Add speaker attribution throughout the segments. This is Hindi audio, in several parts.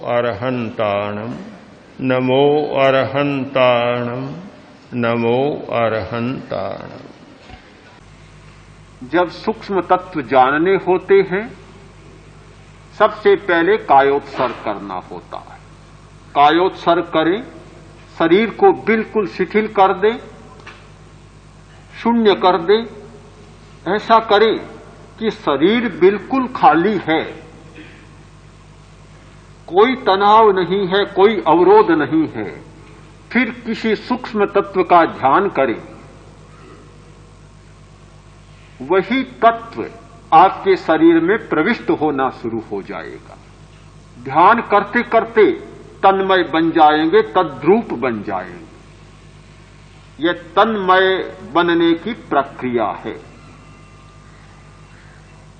Speaker 1: अरहन्ताणम् नमो अरहन्ताणम् नमो अरहन्ताणम्।
Speaker 2: जब सूक्ष्म तत्व जानने होते हैं, सबसे पहले कायोत्सर्ग करना होता है। कायोत्सर्ग करें, शरीर को बिल्कुल शिथिल कर दें, शून्य कर दें। ऐसा करें कि शरीर बिल्कुल खाली है, कोई तनाव नहीं है, कोई अवरोध नहीं है। फिर किसी सूक्ष्म तत्व का ध्यान करें। वही तत्व आपके शरीर में प्रविष्ट होना शुरू हो जाएगा। ध्यान करते करते तन्मय बन जाएंगे, तद्रूप बन जाएंगे। यह तन्मय बनने की प्रक्रिया है।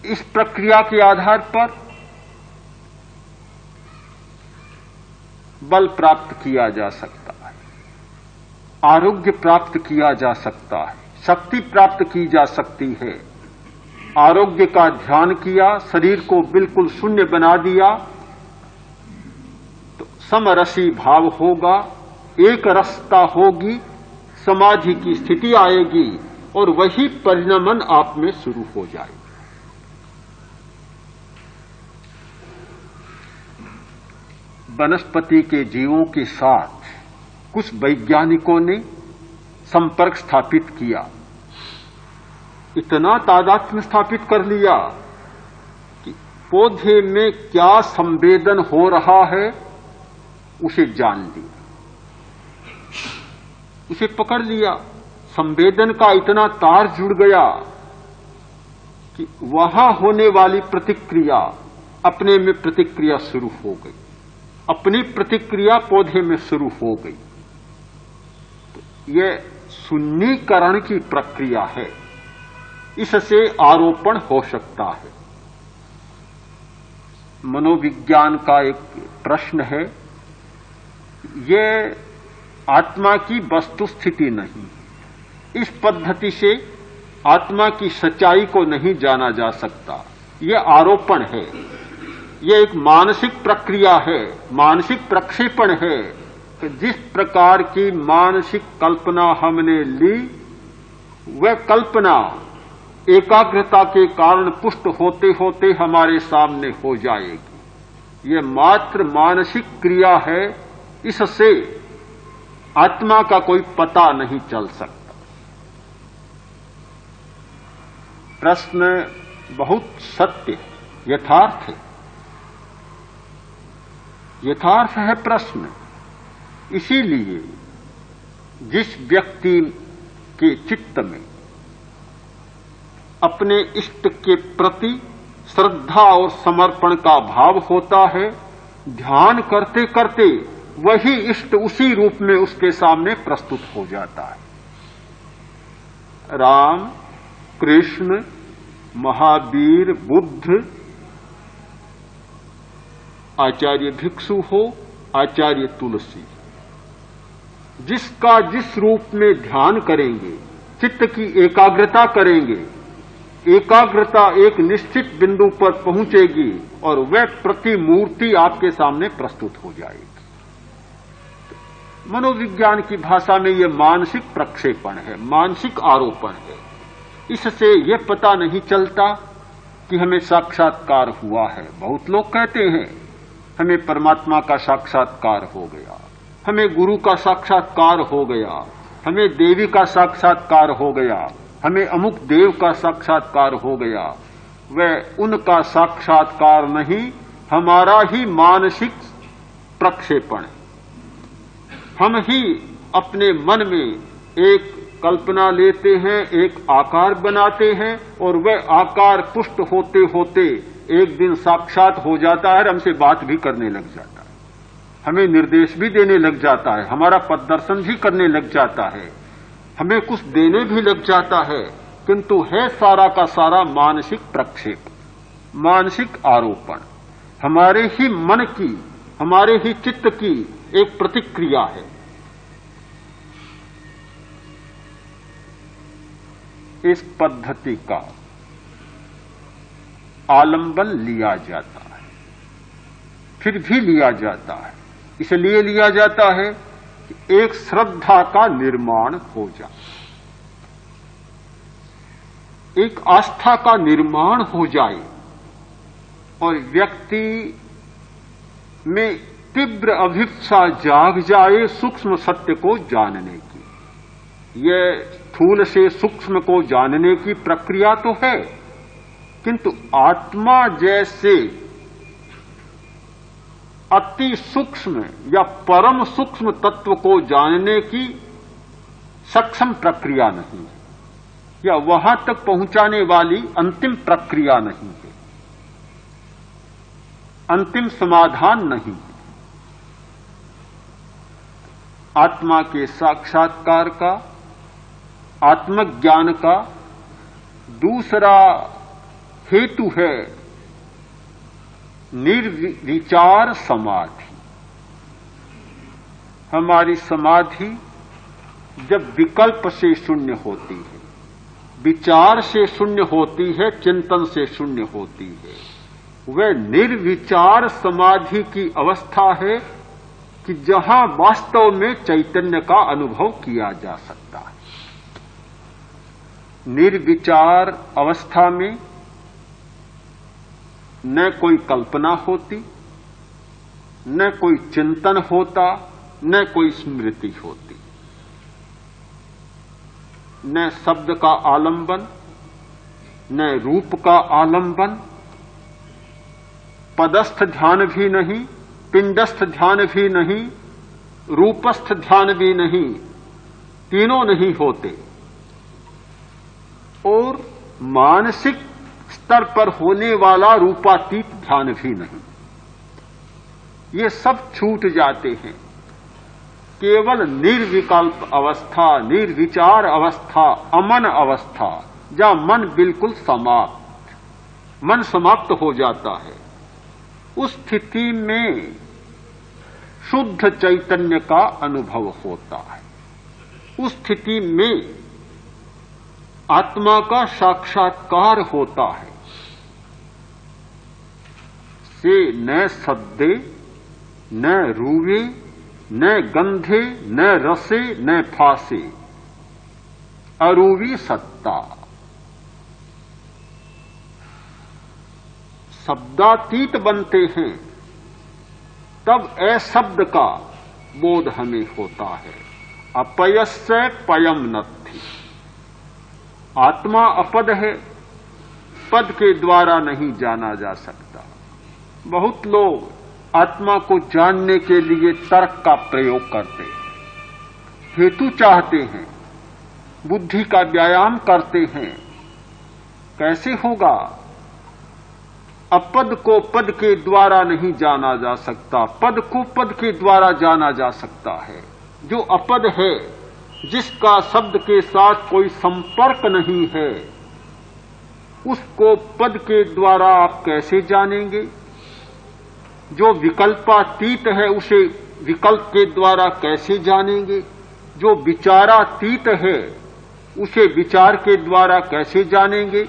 Speaker 2: इस प्रक्रिया के आधार पर बल प्राप्त किया जा सकता है, आरोग्य प्राप्त किया जा सकता है, शक्ति प्राप्त की जा सकती है। आरोग्य का ध्यान किया, शरीर को बिल्कुल शून्य बना दिया तो समरसी भाव होगा, एक रसता होगी, समाधि की स्थिति आएगी और वही परिणमन आप में शुरू हो जाएगा। वनस्पति के जीवों के साथ कुछ वैज्ञानिकों ने संपर्क स्थापित किया, इतना तादात्म्य स्थापित कर लिया कि पौधे में क्या संवेदन हो रहा है उसे जान लिया, उसे पकड़ लिया। संवेदन का इतना तार जुड़ गया कि वहां होने वाली प्रतिक्रिया अपने में प्रतिक्रिया शुरू हो गई, अपनी प्रतिक्रिया पौधे में शुरू हो गई। तो यह शून्यीकरण की प्रक्रिया है, इससे आरोपण हो सकता है। मनोविज्ञान का एक प्रश्न है, यह आत्मा की वस्तुस्थिति नहीं। इस पद्धति से आत्मा की सच्चाई को नहीं जाना जा सकता, यह आरोपण है। यह एक मानसिक प्रक्रिया है, मानसिक प्रक्षेपण है कि जिस प्रकार की मानसिक कल्पना हमने ली, वह कल्पना एकाग्रता के कारण पुष्ट होते होते हमारे सामने हो जाएगी। यह मात्र मानसिक क्रिया है, इससे आत्मा का कोई पता नहीं चल सकता। प्रश्न बहुत सत्य है, यथार्थ है, यथार्थ है प्रश्न। इसीलिए जिस व्यक्ति के चित्त में अपने इष्ट के प्रति श्रद्धा और समर्पण का भाव होता है, ध्यान करते करते वही इष्ट उसी रूप में उसके सामने प्रस्तुत हो जाता है। राम, कृष्ण, महावीर, बुद्ध, आचार्य भिक्षु हो, आचार्य तुलसी, जिसका जिस रूप में ध्यान करेंगे, चित्त की एकाग्रता करेंगे, एकाग्रता एक निश्चित बिंदु पर पहुंचेगी और वह प्रतिमूर्ति आपके सामने प्रस्तुत हो जाएगी। मनोविज्ञान की भाषा में यह मानसिक प्रक्षेपण है, मानसिक आरोपण है। इससे यह पता नहीं चलता कि हमें साक्षात्कार हुआ है। बहुत लोग कहते हैं हमें परमात्मा का साक्षात्कार हो गया, हमें गुरु का साक्षात्कार हो गया, हमें देवी का साक्षात्कार हो गया, हमें अमुक देव का साक्षात्कार हो गया। वह उनका साक्षात्कार नहीं, हमारा ही मानसिक प्रक्षेपण है। हम ही अपने मन में एक कल्पना लेते हैं, एक आकार बनाते हैं और वह आकार पुष्ट होते होते एक दिन साक्षात हो जाता है, हमसे बात भी करने लग जाता है, हमें निर्देश भी देने लग जाता है, हमारा पथ दर्शन भी करने लग जाता है, हमें कुछ देने भी लग जाता है। किंतु है सारा का सारा मानसिक प्रक्षेप, मानसिक आरोपण, हमारे ही मन की, हमारे ही चित्त की एक प्रतिक्रिया है। इस पद्धति का आलंबन लिया जाता है। फिर भी लिया जाता है। इसलिए लिया जाता है कि एक श्रद्धा का निर्माण हो जाए, एक आस्था का निर्माण हो जाए और व्यक्ति में तीव्र अभिप्सा जाग जाए सूक्ष्म सत्य को जानने की। यह स्थूल से सूक्ष्म को जानने की प्रक्रिया तो है, किंतु आत्मा जैसे अति सूक्ष्म या परम सूक्ष्म तत्व को जानने की सक्षम प्रक्रिया नहीं है, या वहां तक पहुंचाने वाली अंतिम प्रक्रिया नहीं है, अंतिम समाधान नहीं है। आत्मा के साक्षात्कार का, आत्मज्ञान का दूसरा हेतु है निर्विचार समाधि। हमारी समाधि जब विकल्प से शून्य होती है, विचार से शून्य होती है, चिंतन से शून्य होती है, वह निर्विचार समाधि की अवस्था है कि जहां वास्तव में चैतन्य का अनुभव किया जा सकता है। निर्विचार अवस्था में न कोई कल्पना होती, न कोई चिंतन होता, न कोई स्मृति होती, न शब्द का आलंबन, न रूप का आलंबन, पदस्थ ध्यान भी नहीं, पिंडस्थ ध्यान भी नहीं, रूपस्थ ध्यान भी नहीं, तीनों नहीं होते, और मानसिक स्तर पर होने वाला रूपातीत ध्यान भी नहीं। ये सब छूट जाते हैं। केवल निर्विकल्प अवस्था, निर्विचार अवस्था, अमन अवस्था, जहां मन बिल्कुल समाप्त, मन समाप्त हो जाता है, उस स्थिति में शुद्ध चैतन्य का अनुभव होता है। उस स्थिति में आत्मा का साक्षात्कार होता है। से न सद्दे, न रूवे, न गंधे, न रसे, न फासे, अरूवी सत्ता। शब्दातीत बनते हैं तब अशब्द का बोध हमें होता है। अपयस्य पयम नत्थि। आत्मा अपद है, पद के द्वारा नहीं जाना जा सकता। बहुत लोग आत्मा को जानने के लिए तर्क का प्रयोग करते हैं, हेतु चाहते हैं, बुद्धि का व्यायाम करते हैं। कैसे होगा? अपद को पद के द्वारा नहीं जाना जा सकता, पद को पद के द्वारा जाना जा सकता है। जो अपद है, जिसका शब्द के साथ कोई संपर्क नहीं है, उसको पद के द्वारा आप कैसे जानेंगे? जो विकल्पातीत है, उसे विकल्प के द्वारा कैसे जानेंगे? जो विचारातीत है, उसे विचार के द्वारा कैसे जानेंगे?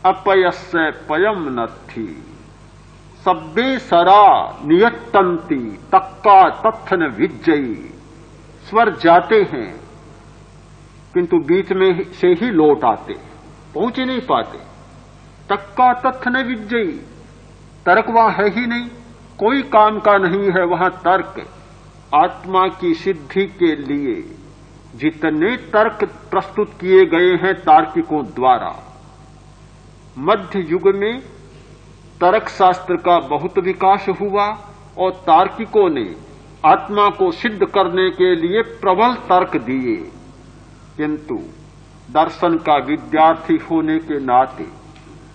Speaker 2: अपयस्य पयम नत्थि। सब्बे सरा नियत्तन्ति तक्का तत्थन विज्जयी। स्वर जाते हैं किंतु बीच में से ही लौट आते, पहुंच नहीं पाते। तक्का तत्थन विज्जयी। तर्क वहां है ही नहीं, कोई काम का नहीं है वहां तर्क। आत्मा की सिद्धि के लिए जितने तर्क प्रस्तुत किए गए हैं तार्किकों द्वारा, मध्य युग में तर्क शास्त्र का बहुत विकास हुआ और तार्किकों ने आत्मा को सिद्ध करने के लिए प्रबल तर्क दिए। किंतु दर्शन का विद्यार्थी होने के नाते,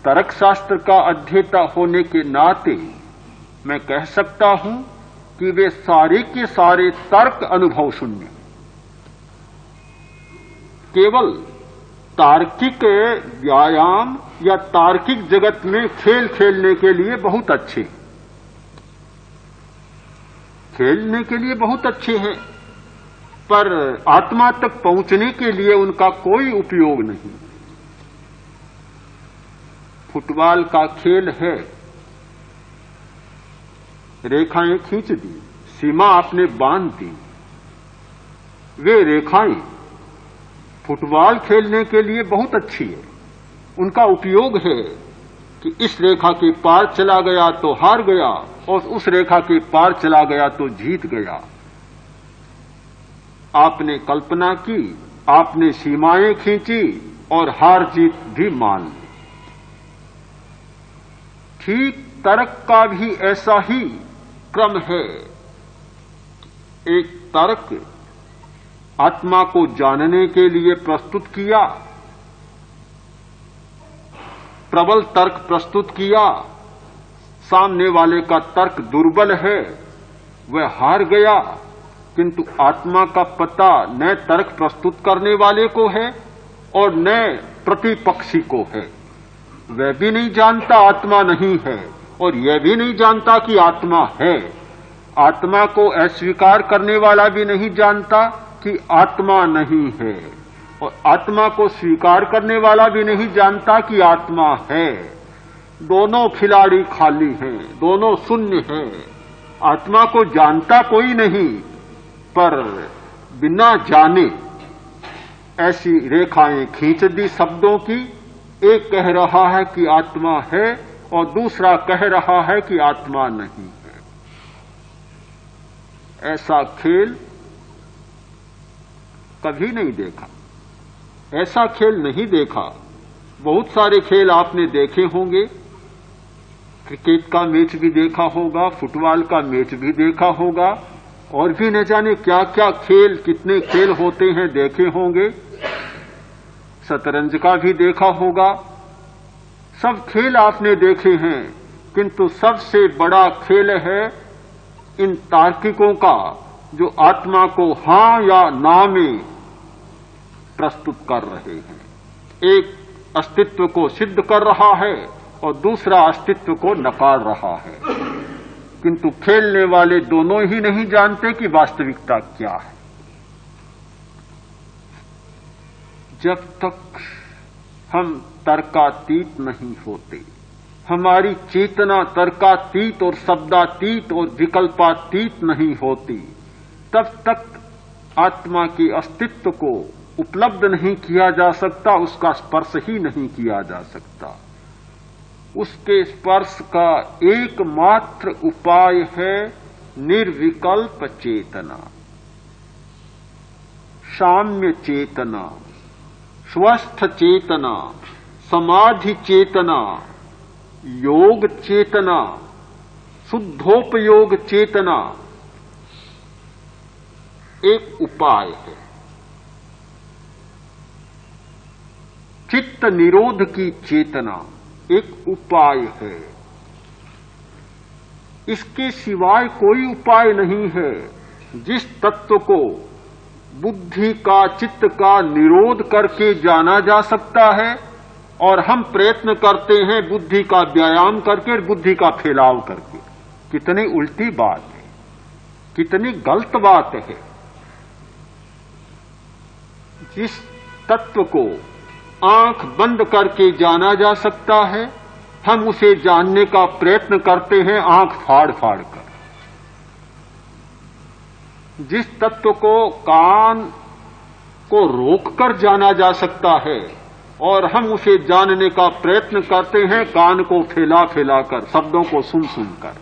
Speaker 2: तर्क शास्त्र का अध्येता होने के नाते मैं कह सकता हूं कि वे सारे के सारे तर्क अनुभव शून्य, केवल तार्किक व्यायाम या तार्किक जगत में खेल खेलने के लिए बहुत अच्छे, खेलने के लिए बहुत अच्छे हैं, पर आत्मा तक पहुंचने के लिए उनका कोई उपयोग नहीं। फुटबॉल का खेल है, रेखाएं खींच दी, सीमा आपने बांध दी। वे रेखाएं फुटबॉल खेलने के लिए बहुत अच्छी है, उनका उपयोग है कि इस रेखा के पार चला गया तो हार गया और उस रेखा के पार चला गया तो जीत गया। आपने कल्पना की, आपने सीमाएं खींची और हार जीत भी मान ली। ठीक तर्क का भी ऐसा ही क्रम है। एक तर्क आत्मा को जानने के लिए प्रस्तुत किया, प्रबल तर्क प्रस्तुत किया, सामने वाले का तर्क दुर्बल है, वह हार गया। किंतु आत्मा का पता न तर्क प्रस्तुत करने वाले को है और न प्रतिपक्षी को है। वह भी नहीं जानता आत्मा नहीं है और यह भी नहीं जानता कि आत्मा है। आत्मा को अस्वीकार करने वाला भी नहीं जानता कि आत्मा नहीं है और आत्मा को स्वीकार करने वाला भी नहीं जानता कि आत्मा है। दोनों खिलाड़ी खाली हैं, दोनों शून्य हैं। आत्मा को जानता कोई नहीं, पर बिना जाने ऐसी रेखाएं खींच दी शब्दों की। एक कह रहा है कि आत्मा है और दूसरा कह रहा है कि आत्मा नहीं है। ऐसा खेल कभी नहीं देखा, ऐसा खेल नहीं देखा। बहुत सारे खेल आपने देखे होंगे, क्रिकेट का मैच भी देखा होगा, फुटबॉल का मैच भी देखा होगा और भी न जाने क्या क्या खेल, कितने खेल होते हैं देखे होंगे। शतरंज का भी देखा होगा। सब खेल आपने देखे हैं, किंतु सबसे बड़ा खेल है इन तार्किकों का जो आत्मा को हां या ना में प्रस्तुत कर रहे हैं। एक अस्तित्व को सिद्ध कर रहा है और दूसरा अस्तित्व को नकार रहा है, किंतु खेलने वाले दोनों ही नहीं जानते कि वास्तविकता क्या है। जब तक हम तर्कातीत नहीं होते, हमारी चेतना तर्कातीत और शब्दातीत और विकल्पातीत नहीं होती, तब तक आत्मा के अस्तित्व को उपलब्ध नहीं किया जा सकता, उसका स्पर्श ही नहीं किया जा सकता। उसके स्पर्श का एकमात्र उपाय है निर्विकल्प चेतना, साम्य चेतना, स्वस्थ चेतना, समाधि चेतना, योग चेतना, शुद्धोपयोग चेतना एक उपाय है। चित्त निरोध की चेतना एक उपाय है। इसके सिवाय कोई उपाय नहीं है। जिस तत्व को बुद्धि का, चित्त का निरोध करके जाना जा सकता है और हम प्रयत्न करते हैं बुद्धि का व्यायाम करके, बुद्धि का फैलाव करके। कितनी उल्टी बात है, कितनी गलत बात है। जिस तत्व को आंख बंद करके जाना जा सकता है, हम उसे जानने का प्रयत्न करते हैं आंख फाड़ फाड़ कर। जिस तत्व को कान को रोककर जाना जा सकता है और हम उसे जानने का प्रयत्न करते हैं कान को फैला फैला कर, शब्दों को सुन सुन कर।